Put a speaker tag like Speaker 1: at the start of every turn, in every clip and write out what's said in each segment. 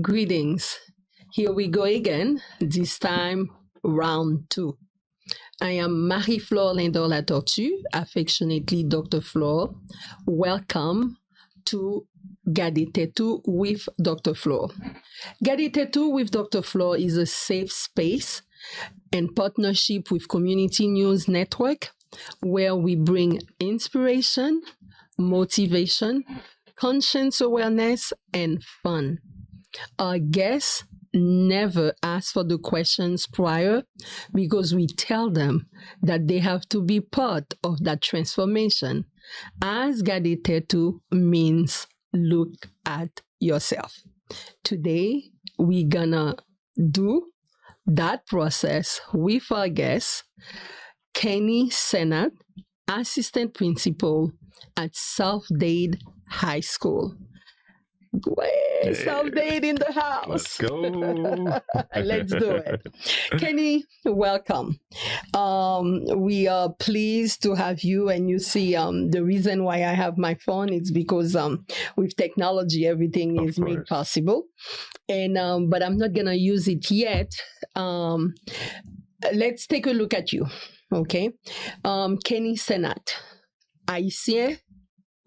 Speaker 1: Greetings. Here we go again, this time round 2. I am Marie-Flore Lindor-Latortue, affectionately Dr. Flore. Welcome to Gade Tet Ou with Dr. Flore. Gade Tet Ou with Dr. Flore is a safe space and partnership with Community News Network where we bring inspiration, motivation, conscience awareness, and fun. Our guests never ask for the questions prior because we tell them that they have to be part of that transformation. As Gade Tet Ou means look at yourself. Today, we're gonna do that process with our guest, Cenat, assistant principal at South Dade High School. Way, South Dade in the house.
Speaker 2: Let's go.
Speaker 1: Let's do it. Kenny, welcome. We are pleased to have you. And you see, the reason why I have my phone is because with technology, everything is made possible. And but I'm not gonna use it yet. Let's take a look at you. Okay, Kenny Cenat, Haïtien.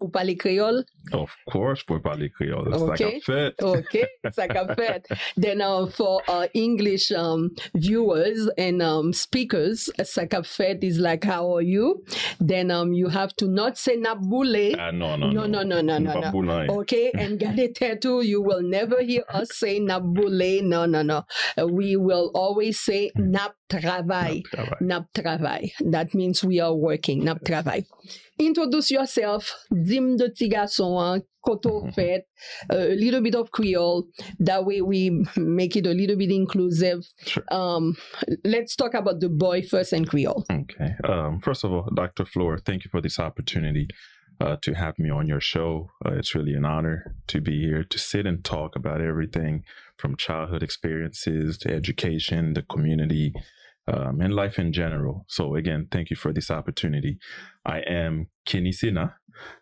Speaker 1: Vous parlez créole?
Speaker 2: Of course, we parler créole.
Speaker 1: Okay.
Speaker 2: Fait.
Speaker 1: Okay, ça qu'a fait. Then for English viewers and speakers, ça qu'a fait is like, how are you? Then you have to not say naboule.
Speaker 2: No.
Speaker 1: Okay, and Gade Tet Ou, you will never hear us say naboule. No. We will always say nap travail. Nap travail. That means we are working. Nap travail. Introduce yourself. Dim de ti garçon, koto fait, a little bit of Creole. That way we make it a little bit inclusive.
Speaker 2: Sure.
Speaker 1: Let's talk about the boy first and Creole.
Speaker 2: Okay. First of all, Dr. Flore, thank you for this opportunity to have me on your show. It's really an honor to be here to sit and talk about everything from childhood experiences to education, the community, and life in general. So again, thank you for this opportunity. I am Kenny Cenat.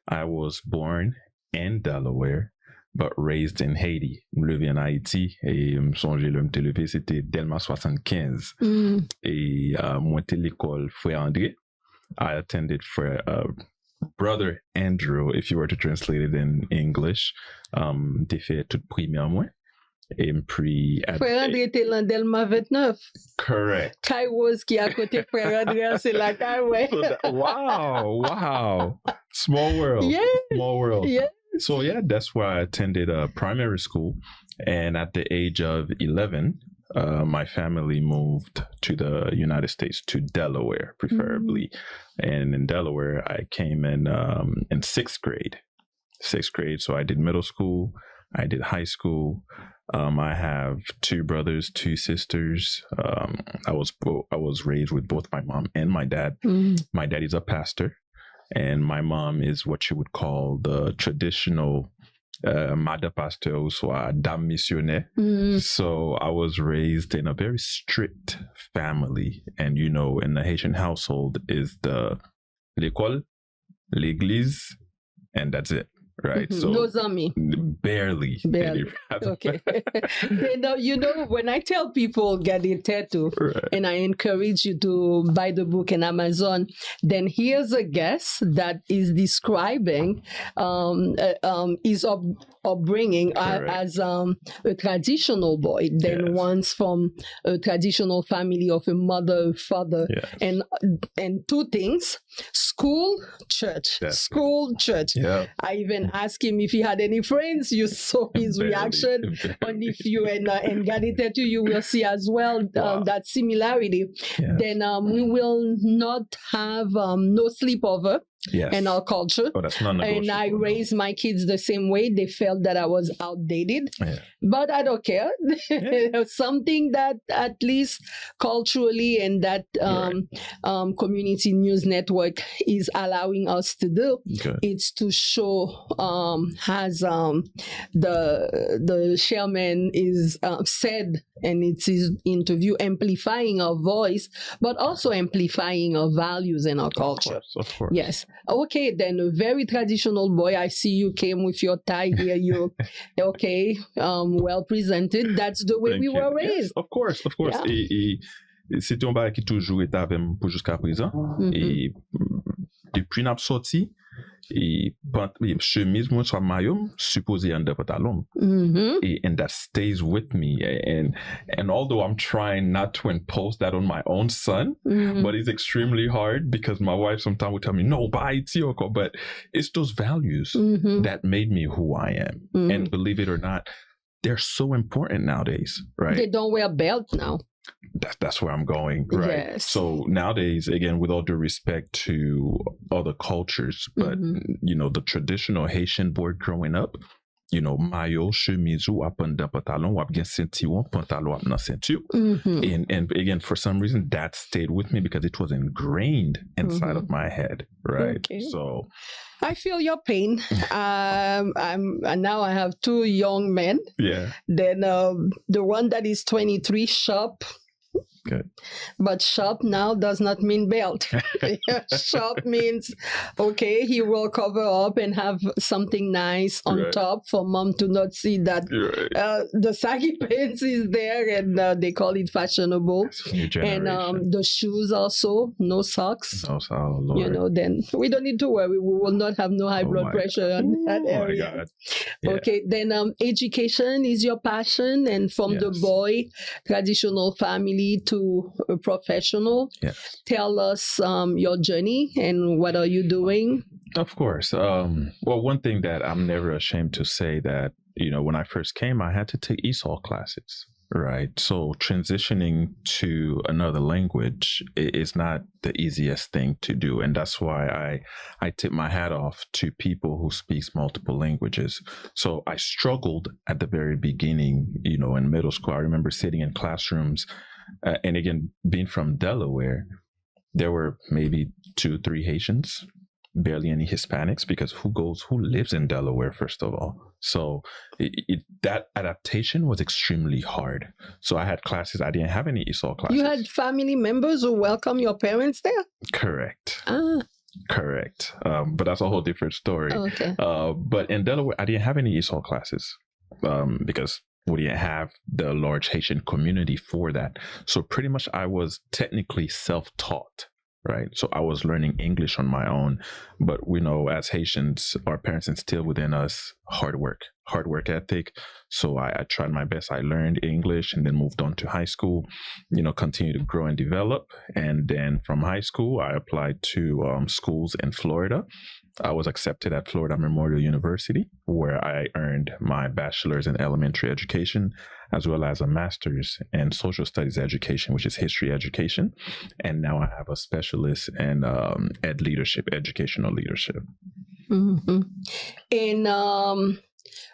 Speaker 2: I was born in Delaware, but raised in Haiti. Je levé en Haïti et me songe le m'te levé c'était Delma 75. Et moi t'ai l'école Frère André. I attended for Brother Andrew, if you were to translate it in English. T'ai fait toute première moi. Et puis
Speaker 1: Frère André était dans Delma 29.
Speaker 2: Correct.
Speaker 1: Kairos qui à côté Frère André, c'est la Kaiway.
Speaker 2: Wow. Small world.
Speaker 1: Yeah.
Speaker 2: Small world.
Speaker 1: Yeah.
Speaker 2: So yeah, that's where I attended primary school. And at the age of 11, my family moved to the United States, to Delaware, preferably. And in Delaware, I came in 6th grade. 6th grade. So I did middle school. I did high school. I have 2 brothers, 2 sisters. I was raised with both my mom and my dad. My dad is a pastor, and my mom is what you would call the traditional mother pastor, soit dame missionnaire. So I was raised in a very strict family, and you know, in the Haitian household is the l'école, l'église, and that's it. Right. So
Speaker 1: no zami.
Speaker 2: Barely.
Speaker 1: Okay. Then, you know, when I tell people Gade Tet Ou,
Speaker 2: Right.
Speaker 1: and I encourage you to buy the book in Amazon, then here's a guest that is describing his upbringing as a traditional boy. Then once from a traditional family of a mother, father, and 2 things: school, church. School, church.
Speaker 2: Yeah.
Speaker 1: I even asked him if he had any friends. You saw his reaction. And if you and Gade Tet Ou, you will see as well that similarity.
Speaker 2: Yes.
Speaker 1: Then we will not have no sleepover. In our culture.
Speaker 2: Oh, that's non-negotiable.
Speaker 1: And I raised my kids the same way. They felt that I was outdated. But I don't care. Something that at least culturally and that Community News Network is allowing us to do. It's to show as the chairman is said and it's his interview amplifying our voice, but also amplifying our values and our culture.
Speaker 2: Of course.
Speaker 1: Yes. Okay, then a very traditional boy. I see you came with your tie here. You okay? Well presented. That's the way
Speaker 2: Thank
Speaker 1: we
Speaker 2: you.
Speaker 1: were raised.
Speaker 2: Yes, of course.
Speaker 1: Yeah.
Speaker 2: C'était un bagage qui toujours été avec moi pour jusqu'à présent. Et depuis n'a sorti, et chemise moi sur maillot supposé en de pantalon. And that stays with me. And although I'm trying not to impose that on my own son, but it's extremely hard because my wife sometimes would tell me, no, buy it, but it's those values that made me who I am. And believe it or not, they're so important nowadays, right?
Speaker 1: They don't wear belts now.
Speaker 2: That's where I'm going, right?
Speaker 1: Yes.
Speaker 2: So nowadays, again, with all due respect to other cultures, but you know, the traditional Haitian boy growing up, you know, maillot, chemise, ou apan dan pantalon, ou ap gen ceinture, pantalon ap nan ceinture. And again, for some reason, that stayed with me because it was ingrained inside of my head, right?
Speaker 1: Okay.
Speaker 2: So
Speaker 1: I feel your pain. And now I have two young men.
Speaker 2: yeah.
Speaker 1: Then the one that is 23, shop.
Speaker 2: Good.
Speaker 1: But shop now does not mean belt. Shop means, okay, he will cover up and have something nice on top for mom to not see that the saggy pants is there, and they call it fashionable. And the shoes also, no socks.
Speaker 2: Oh, Lord.
Speaker 1: You know, then we don't need to worry. We will not have no high blood pressure on that area.
Speaker 2: My God. Yeah.
Speaker 1: Okay, then education is your passion, and from the boy, traditional family to a professional.
Speaker 2: Yes.
Speaker 1: Tell us your journey and what are you doing?
Speaker 2: Of course. Well, one thing that I'm never ashamed to say that, you know, when I first came, I had to take ESOL classes. Right. So transitioning to another language is not the easiest thing to do. And that's why I tip my hat off to people who speak multiple languages. So I struggled at the very beginning, you know, in middle school. I remember sitting in classrooms and again, being from Delaware, there were maybe 2-3 Haitians, barely any Hispanics, because who lives in Delaware, first of all? So that adaptation was extremely hard. So I had classes, I didn't have any ESOL classes.
Speaker 1: You had family members who welcome your parents there?
Speaker 2: Correct.
Speaker 1: Ah.
Speaker 2: Correct. But that's a whole different story.
Speaker 1: Okay.
Speaker 2: But in Delaware, I didn't have any ESOL classes because we didn't have the large Haitian community for that. So pretty much I was technically self-taught. Right. So I was learning English on my own, but we know as Haitians, our parents instill within us hard work ethic. So I tried my best. I learned English and then moved on to high school, you know, continue to grow and develop. And then from high school, I applied to schools in Florida. I was accepted at Florida Memorial University, where I earned my bachelor's in elementary education, as well as a master's in social studies education, which is history education. And now I have a specialist in educational leadership.
Speaker 1: And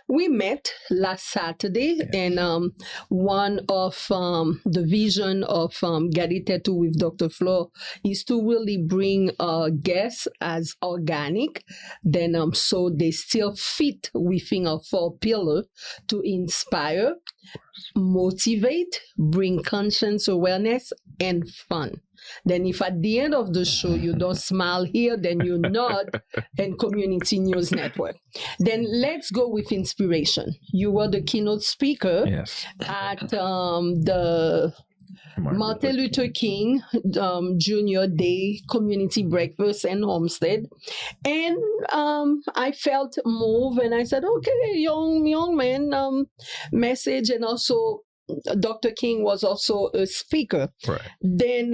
Speaker 1: we met last Saturday, and one of the vision of Gade Tet Ou with Dr. Flore is to really bring guests as organic, then so they still fit within our 4 pillars to inspire, motivate, bring conscience awareness, and fun. Then if at the end of the show you don't smile here, then you're not in Community News Network. Then let's go with inspiration. You were the keynote speaker at the Martin Luther King Jr. Day Community Breakfast and Homestead. And I felt moved and I said, okay, young man, message. And also Dr. King was also a speaker.
Speaker 2: Right.
Speaker 1: Then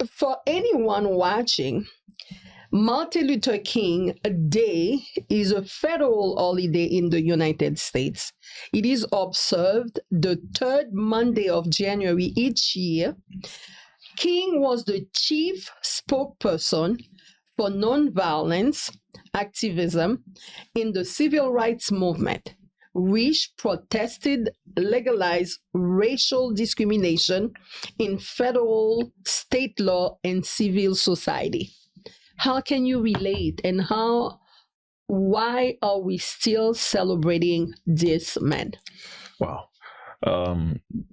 Speaker 1: for anyone watching, Martin Luther King Day is a federal holiday in the United States. It is observed the 3rd Monday of January each year. King was the chief spokesperson for nonviolence activism in the civil rights movement, which protested legalized racial discrimination in federal, state law, and civil society. How can you relate, and why are we still celebrating this man?
Speaker 2: Wow.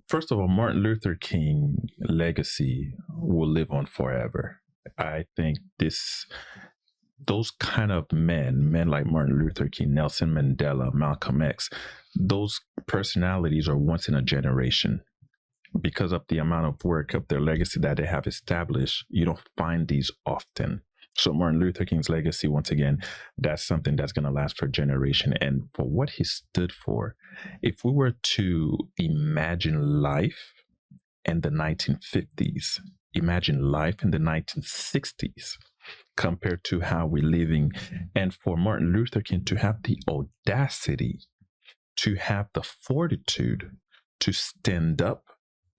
Speaker 2: First of all, Martin Luther King legacy will live on forever. I think those kind of men like Martin Luther King, Nelson Mandela, Malcolm X, those personalities are once in a generation. Because of the amount of work of their legacy that they have established, you don't find these often. So Martin Luther King's legacy, once again, that's something that's going to last for a generation. And for what he stood for, if we were to imagine life in the 1950s, imagine life in the 1960s, compared to how we're living, and for Martin Luther King to have the audacity, to have the fortitude to stand up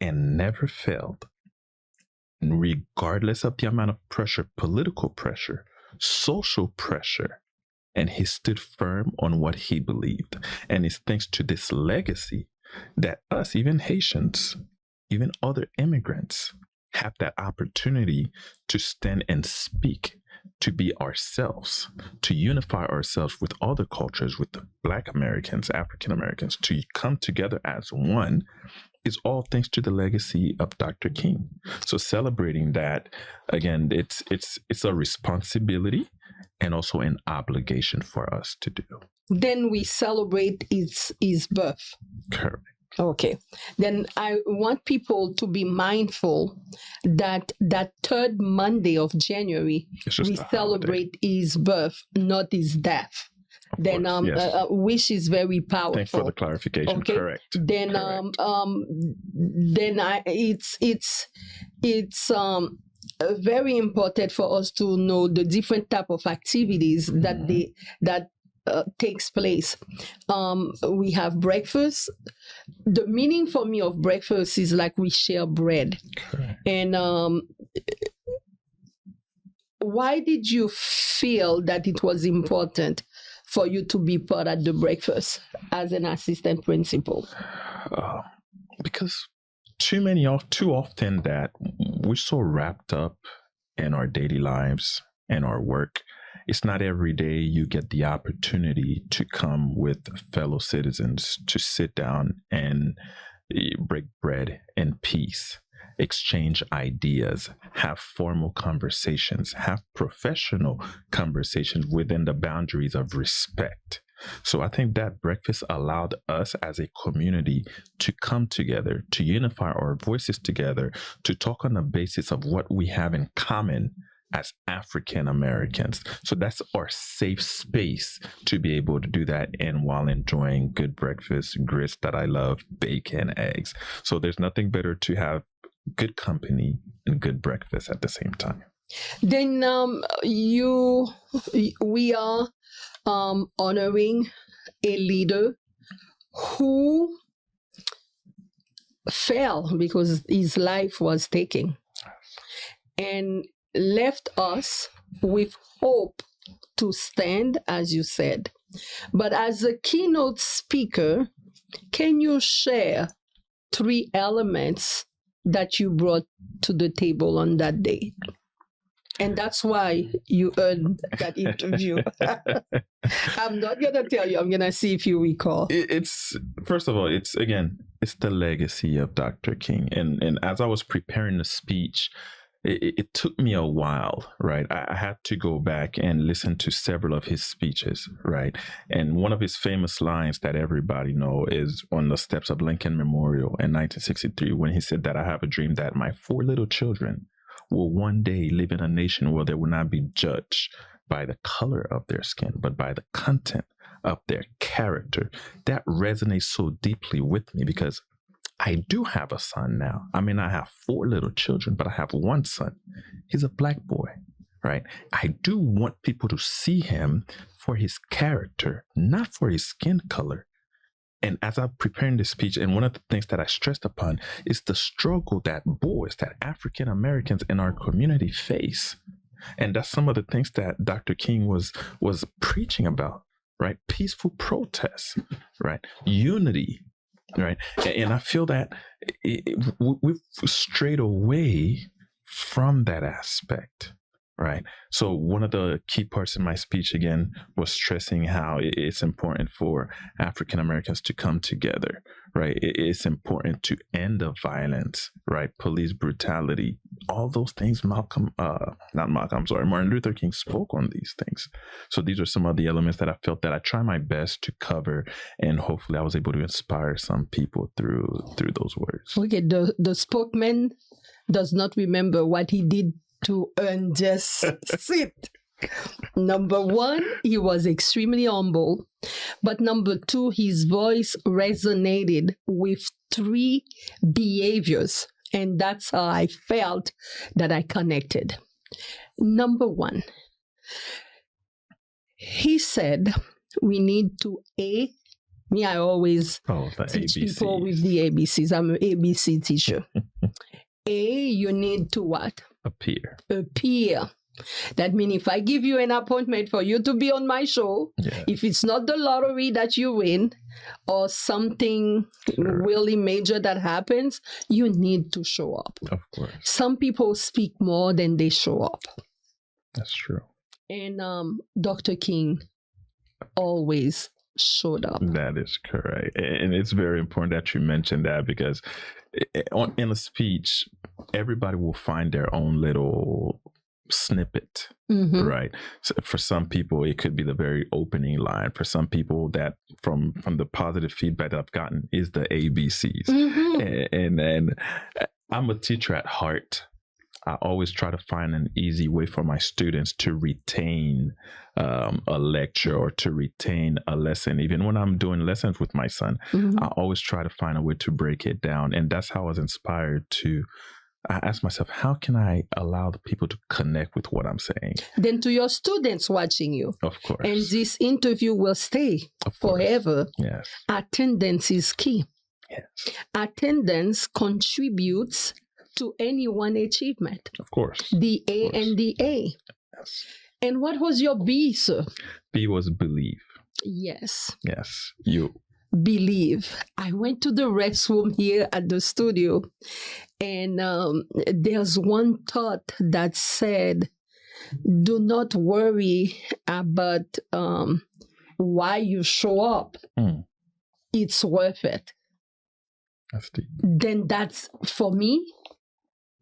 Speaker 2: and never failed, regardless of the amount of pressure, political pressure, social pressure. And he stood firm on what he believed. And it's thanks to this legacy that us, even Haitians, even other immigrants, have that opportunity to stand and speak, to be ourselves, to unify ourselves with other cultures, with the Black Americans, African Americans, to come together as one, is all thanks to the legacy of Dr. King. So celebrating that, again, it's a responsibility and also an obligation for us to do.
Speaker 1: Then we celebrate his birth.
Speaker 2: Correct.
Speaker 1: Okay. Then I want people to be mindful that third Monday of January, we celebrate his birth, not his death.
Speaker 2: Of
Speaker 1: Then
Speaker 2: course, yes.
Speaker 1: Wish is very powerful.
Speaker 2: Thanks for the clarification.
Speaker 1: Okay.
Speaker 2: Correct.
Speaker 1: Then it's very important for us to know the different type of activities that takes place. We have breakfast. The meaning for me of breakfast is like we share bread.
Speaker 2: Correct.
Speaker 1: And why did you feel that it was important for you to be part of the breakfast as an assistant principal?
Speaker 2: Because too often that we're so wrapped up in our daily lives and our work. It's not every day you get the opportunity to come with fellow citizens to sit down and break bread in peace, exchange ideas, have formal conversations, have professional conversations within the boundaries of respect. So I think that breakfast allowed us as a community to come together, to unify our voices together, to talk on the basis of what we have in common as African Americans. So that's our safe space to be able to do that, and while enjoying good breakfast, grits that I love, bacon, eggs. So there's nothing better to have good company and good breakfast at the same time.
Speaker 1: Then we are honoring a leader who fell because his life was taken and left us with hope to stand, as you said. But as a keynote speaker, can you share 3 elements that you brought to the table on that day? And that's why you earned that interview. I'm not going to tell you. I'm going to see if you recall.
Speaker 2: It's first of all, it's the legacy of Dr. King. And as I was preparing the speech, it took me a while, right? I had to go back and listen to several of his speeches, right? And one of his famous lines that everybody know is on the steps of Lincoln Memorial in 1963, when he said that I have a dream that my 4 little children will one day live in a nation where they will not be judged by the color of their skin, but by the content of their character. That resonates so deeply with me because I do have a son now. I mean, I have 4 little children, but I have one son. He's a Black boy, right? I do want people to see him for his character, not for his skin color. And as I'm preparing this speech, and one of the things that I stressed upon is the struggle that boys, that African Americans in our community face. And that's some of the things that Dr. King was preaching about, right? Peaceful protests, right? Unity, right? And I feel that we've strayed away from that aspect, Right. So one of the key parts in my speech again was stressing how it's important for African Americans to come together. Right. It's important to end the violence. Right. Police brutality. All those things. Martin Luther King spoke on these things. So these are some of the elements that I felt that I try my best to cover, and hopefully I was able to inspire some people through those words.
Speaker 1: Okay. The spokesman does not remember what he did to earn just sit. Number one, he was extremely humble. But number two, his voice resonated with 3 behaviors. And that's how I felt that I connected. Number one, he said we need to I always teach
Speaker 2: ABCs.
Speaker 1: people with the ABCs. I'm an ABC teacher. You need to what?
Speaker 2: Appear.
Speaker 1: That means if I give you an appointment for you to be on my show,
Speaker 2: Yes.
Speaker 1: if it's not the lottery that you win or something really major that happens, you need to show up.
Speaker 2: Of course.
Speaker 1: Some people speak more than they show up.
Speaker 2: That's true.
Speaker 1: And Dr. King always showed up.
Speaker 2: That is correct. And it's very important that you mentioned that, because in a speech, everybody will find their own little snippet, right? So for some people, it could be the very opening line. For some people, that from the positive feedback that I've gotten is the ABCs. And I'm a teacher at heart. I always try to find an easy way for my students to retain a lecture or to retain a lesson. Even when I'm doing lessons with my son, I always try to find a way to break it down. And that's how I was inspired to. I asked myself, how can I allow the people to connect with what I'm saying?
Speaker 1: Then to your students watching you.
Speaker 2: Of course.
Speaker 1: And this interview will stay forever.
Speaker 2: Yes.
Speaker 1: Attendance is key.
Speaker 2: Yes.
Speaker 1: Attendance contributes to any one achievement.
Speaker 2: Of course.
Speaker 1: The A and the A.
Speaker 2: Yes.
Speaker 1: And what was your B, sir?
Speaker 2: B was believe.
Speaker 1: Yes.
Speaker 2: Yes. You.
Speaker 1: Believe. I went to the restroom here at the studio, and there's one thought that said, do not worry about why you show up. It's worth it.
Speaker 2: That's deep.
Speaker 1: Then that's, for me,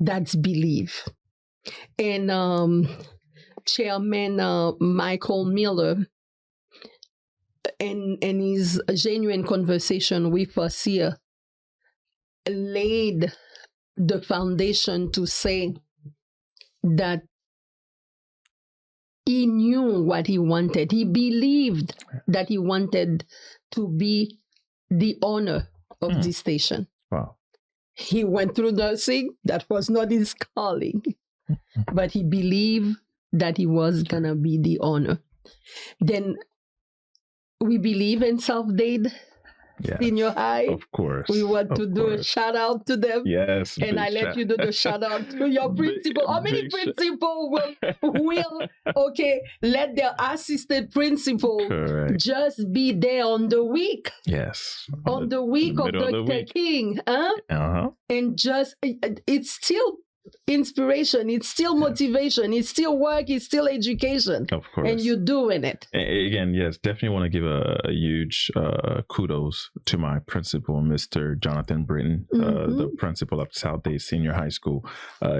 Speaker 1: that's believe. And Chairman Michael Miller, and his genuine conversation with us here, laid the foundation to say that he knew what he wanted. He believed that he wanted to be the owner of this station.
Speaker 2: Wow.
Speaker 1: He went through nursing. That was not his calling. But he believed that he was going to be the owner. Then we believe in South-Dade Senior High.
Speaker 2: Of course.
Speaker 1: We want to do a shout out to them.
Speaker 2: Yes.
Speaker 1: And I let you do the shout out to your principal. How many principals will let their assistant principal just be there on the week?
Speaker 2: Yes.
Speaker 1: On the week of Dr. King. And just, it's still inspiration, it's still motivation, it's still work, it's still education.
Speaker 2: Of course.
Speaker 1: And you're doing it.
Speaker 2: Again, yes, definitely want to give a huge kudos to my principal, Mr. Jonathan Britton, the principal of South-Dade Senior High School.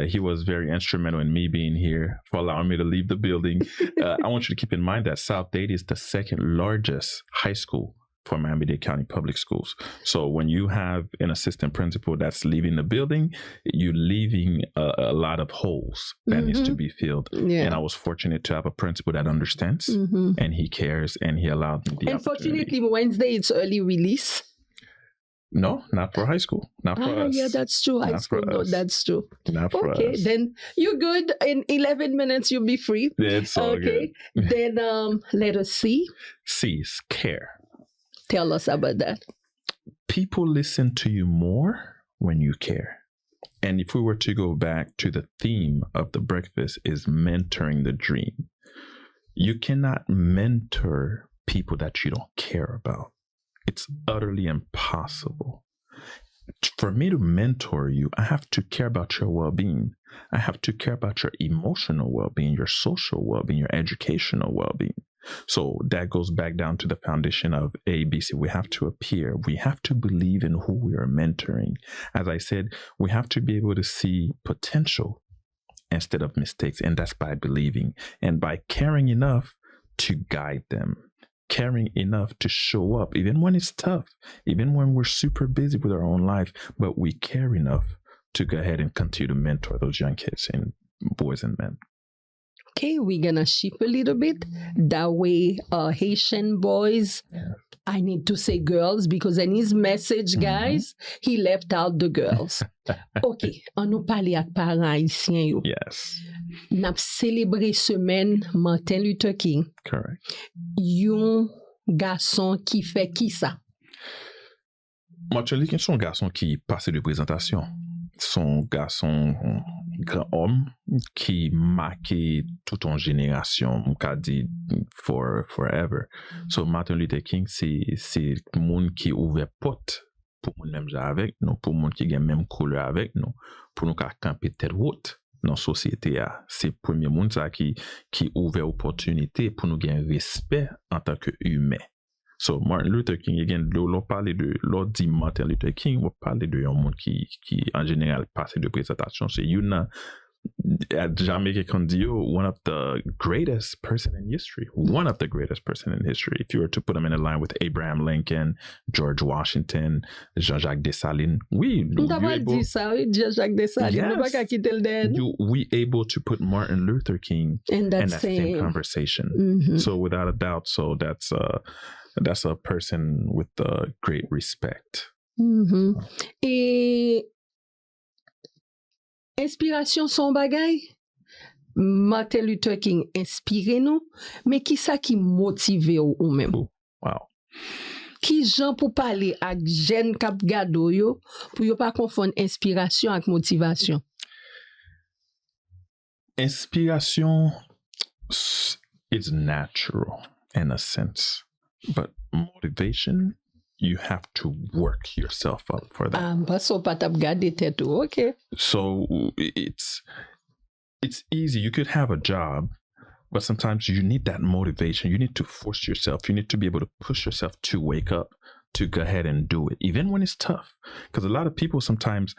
Speaker 2: He was very instrumental in me being here, for allowing me to leave the building. I want you to keep in mind that South-Dade is the second largest high school for Miami-Dade County Public Schools. So when you have an assistant principal that's leaving the building, you're leaving a lot of holes that needs to be filled. And I was fortunate to have a principal that understands and he cares, and he allowed me the opportunity.
Speaker 1: Unfortunately, Wednesday, it's early release.
Speaker 2: No, not for high school. Not for us.
Speaker 1: Yeah, that's true. High school, no, that's true.
Speaker 2: Not for us.
Speaker 1: Okay, then you're good. In 11 minutes, you'll be free.
Speaker 2: It's all good.
Speaker 1: Then let us see.
Speaker 2: C is care.
Speaker 1: Tell us about that.
Speaker 2: People listen to you more when you care. And if we were to go back to the theme of the breakfast, is mentoring the dream. You cannot mentor people that you don't care about. It's utterly impossible. For me to mentor you, I have to care about your well-being. I have to care about your emotional well-being, your social well-being, your educational well-being. So that goes back down to the foundation of ABC. We have to appear. We have to believe in who we are mentoring. As I said, we have to be able to see potential instead of mistakes. And that's by believing and by caring enough to guide them, caring enough to show up, even when it's tough, even when we're super busy with our own life, but we care enough to go ahead and continue to mentor those young kids and boys and men.
Speaker 1: Okay, we're gonna shift a little bit. That way, Haitian boys, I need to say girls, because in his message, guys, he left out the girls. Okay, on nous parle ak parents haïtiens yo.
Speaker 2: Yes.
Speaker 1: Nap célébrer semaine Martin Luther King.
Speaker 2: Correct.
Speaker 1: Yon garçon qui fait qui ça?
Speaker 2: Martin Luther King, son garçon qui passait de présentation. Son garçon, grand homme qui marquait toute une génération, qu'a dit forever. So Martin Luther King, c'est monde qui ouvert porte pour moun même avec nous, pour moun qui gen même couleur avec nous, pour nous camper tête haute dans la société. C'est premier monde ça qui ouvert opportunité pour nous gagner respect en tant que humain. So Martin Luther King, again, l'on dit Martin Luther King, on parle de un monde qui en général passe de présentation. C'est une, jamais quelqu'un dit, one of the greatest person in history. One of the greatest person in history. If you were to put him in a line with Abraham Lincoln, George Washington, Jean-Jacques Dessalines, we able to put Martin Luther King in that same conversation.
Speaker 1: Mm-hmm.
Speaker 2: So without a doubt, so that's a person with great respect.
Speaker 1: Mm-hmm. Et inspiration son bagay? Martin Luther King inspire nous, mais qui ça qui motive ou même?
Speaker 2: Wow.
Speaker 1: Qui jan pou parler ak jen kap gado yo, pou yo pa confondre inspiration ak motivation?
Speaker 2: Inspiration is natural in a sense. But motivation, you have to work yourself up for that.
Speaker 1: But so patap Gade Tet Ou, okay.
Speaker 2: So it's easy. You could have a job, but sometimes you need that motivation. You need to force yourself. You need to be able to push yourself to wake up, to go ahead and do it, even when it's tough. Because a lot of people sometimes,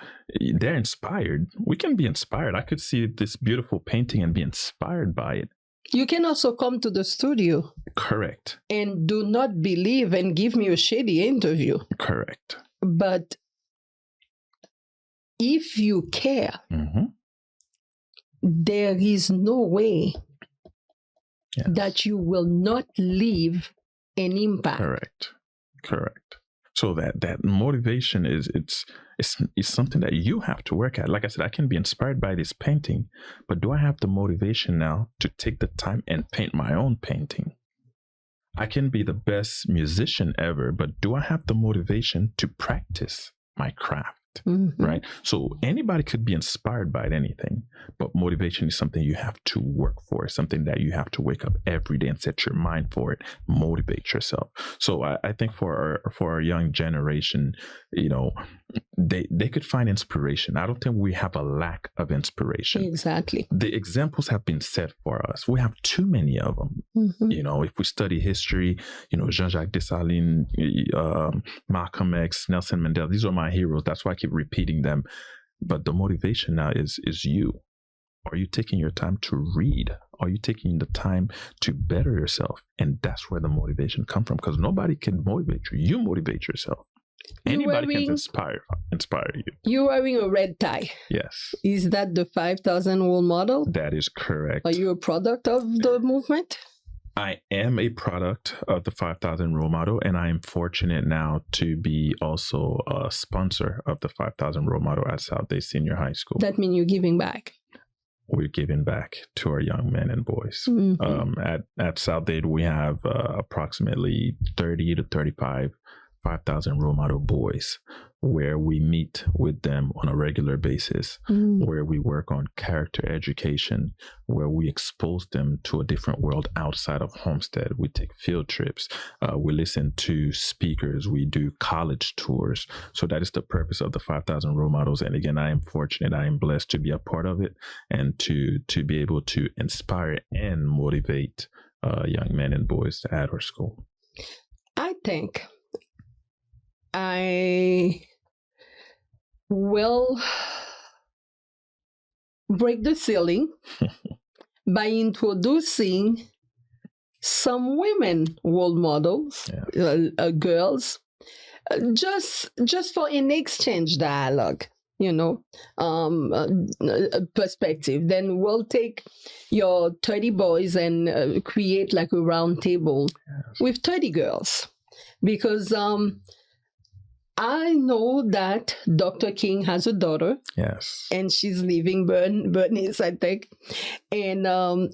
Speaker 2: they're inspired. We can be inspired. I could see this beautiful painting and be inspired by it.
Speaker 1: You can also come to the studio.
Speaker 2: Correct.
Speaker 1: And do not believe and give me a shady interview.
Speaker 2: Correct.
Speaker 1: But if you care, there is no way that you will not leave an impact.
Speaker 2: Correct. So that motivation is something that you have to work at. Like I said, I can be inspired by this painting, but do I have the motivation now to take the time and paint my own painting? I can be the best musician ever, but do I have the motivation to practice my craft? Right? So anybody could be inspired by anything, but motivation is something you have to work for. It's something that you have to wake up every day and set your mind for it, motivate yourself. So I think for our young generation, you know, they could find inspiration. I don't think we have a lack of inspiration.
Speaker 1: Exactly.
Speaker 2: The examples have been set for us. We have too many of them. You know, if we study history, you know, Jean-Jacques Dessalines, Malcolm X, Nelson Mandela, these are my heroes. That's why I keep repeating them. But the motivation now is you. Are you taking your time to read? Are you taking the time to better yourself? And that's where the motivation comes from, because nobody can motivate you. You motivate yourself. Anybody can inspire you.
Speaker 1: You're wearing a red tie.
Speaker 2: Yes.
Speaker 1: Is that the 5,000 role model?
Speaker 2: That is correct.
Speaker 1: Are you a product of the movement?
Speaker 2: I am a product of the 5,000 role model, and I am fortunate now to be also a sponsor of the 5,000 role model at Southdale Senior High School.
Speaker 1: That means you're giving back.
Speaker 2: We're giving back to our young men and boys. At Southdale, we have approximately 30 to 35 5,000 Role Model Boys, where we meet with them on a regular basis, where we work on character education, where we expose them to a different world outside of Homestead. We take field trips, we listen to speakers, we do college tours. So that is the purpose of the 5,000 Role Models. And again, I am fortunate, I am blessed to be a part of it and to be able to inspire and motivate young men and boys at our school.
Speaker 1: I think I will break the ceiling by introducing some women role models, girls, just for an exchange dialogue, perspective. Then we'll take your 30 boys and create like a round table with 30 girls, because I know that Dr. King has a daughter.
Speaker 2: Yes.
Speaker 1: And she's leaving Bernice, I think. And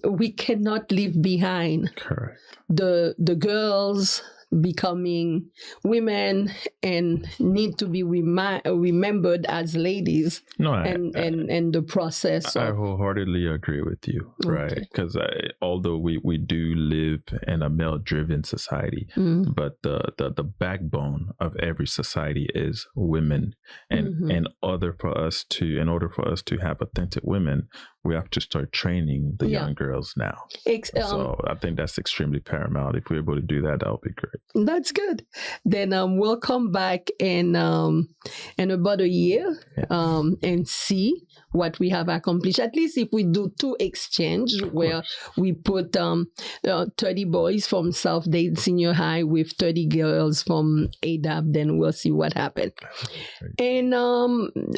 Speaker 1: we cannot leave behind
Speaker 2: Correct.
Speaker 1: the girls becoming women and need to be remembered as ladies.
Speaker 2: No,
Speaker 1: and the process.
Speaker 2: I wholeheartedly agree with you, right? Because although we do live in a male-driven society, but the backbone of every society is women, and in order for us to have authentic women, we have to start training the young girls now. So I think that's extremely paramount. If we're able to do that, that would be great.
Speaker 1: That's good. Then we'll come back in about a year and see what we have accomplished. At least if we do 2 exchange where we put 30 boys from South Dade Senior High with 30 girls from ADAP, then we'll see what happens. And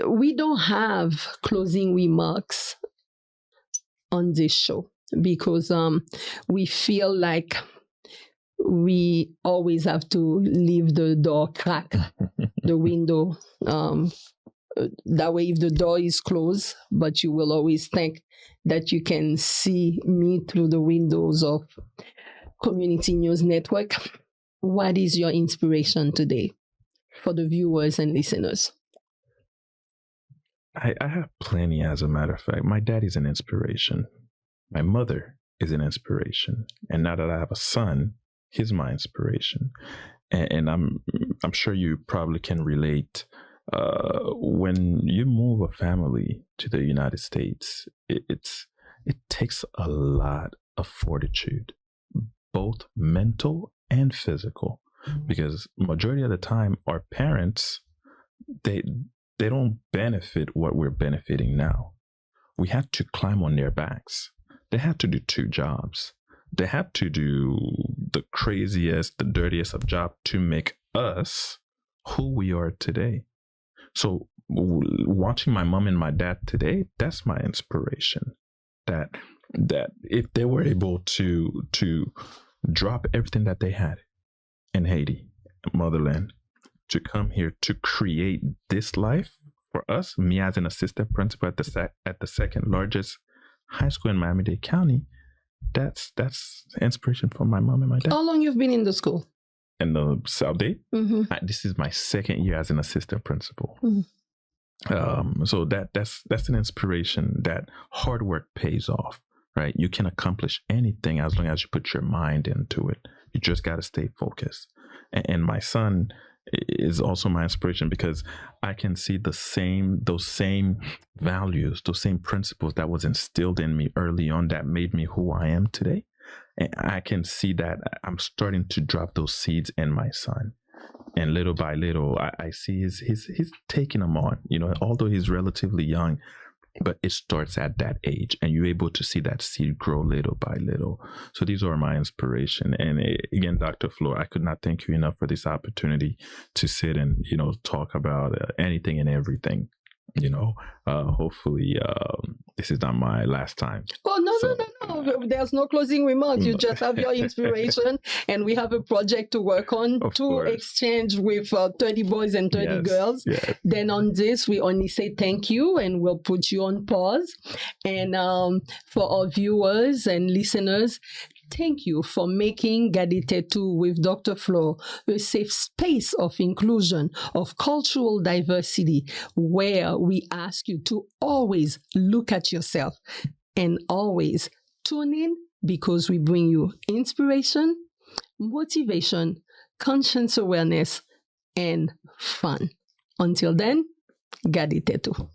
Speaker 1: we don't have closing remarks on this show because we feel like we always have to leave the door crack, the window. That way, if the door is closed, but you will always think that you can see me through the windows of Community News Network. What is your inspiration today for the viewers and listeners?
Speaker 2: I have plenty, as a matter of fact. My dad is an inspiration. My mother is an inspiration. And now that I have a son, he's my inspiration. And I'm sure you probably can relate. When you move a family to the United States, it takes a lot of fortitude, both mental and physical, because majority of the time our parents, they don't benefit what we're benefiting now. We had to climb on their backs. They had to do 2 jobs. They had to do the craziest, the dirtiest of jobs to make us who we are today. So watching my mom and my dad today, that's my inspiration. That if they were able to drop everything that they had in Haiti, motherland, to come here to create this life for us, me as an assistant principal at the second largest high school in Miami-Dade County, that's inspiration for my mom and my dad.
Speaker 1: How long you've been in the school?
Speaker 2: In the South Dade? This is my 2nd year as an assistant principal. So that's an inspiration that hard work pays off, right? You can accomplish anything as long as you put your mind into it. You just got to stay focused. And my son is also my inspiration because I can see those same values, those same principles that was instilled in me early on that made me who I am today. And I can see that I'm starting to drop those seeds in my son. And little by little, I see he's taking them on, although he's relatively young, but it starts at that age and you're able to see that seed grow little by little. So these are my inspiration. And again, Dr. Flore, I could not thank you enough for this opportunity to sit and, talk about anything and everything. Hopefully this is not my last time.
Speaker 1: Oh, no. There's no closing remarks. You just have your inspiration, and we have a project to work on exchange with 30 boys and 30 girls. Yes. Then on this, we only say thank you, and we'll put you on pause. And for our viewers and listeners, Thank you for making Gade Tet Ou with Dr. Flore a safe space of inclusion, of cultural diversity, where we ask you to always look at yourself and always tune in because we bring you inspiration, motivation, conscience awareness, and fun. Until then, Gade Tet Ou.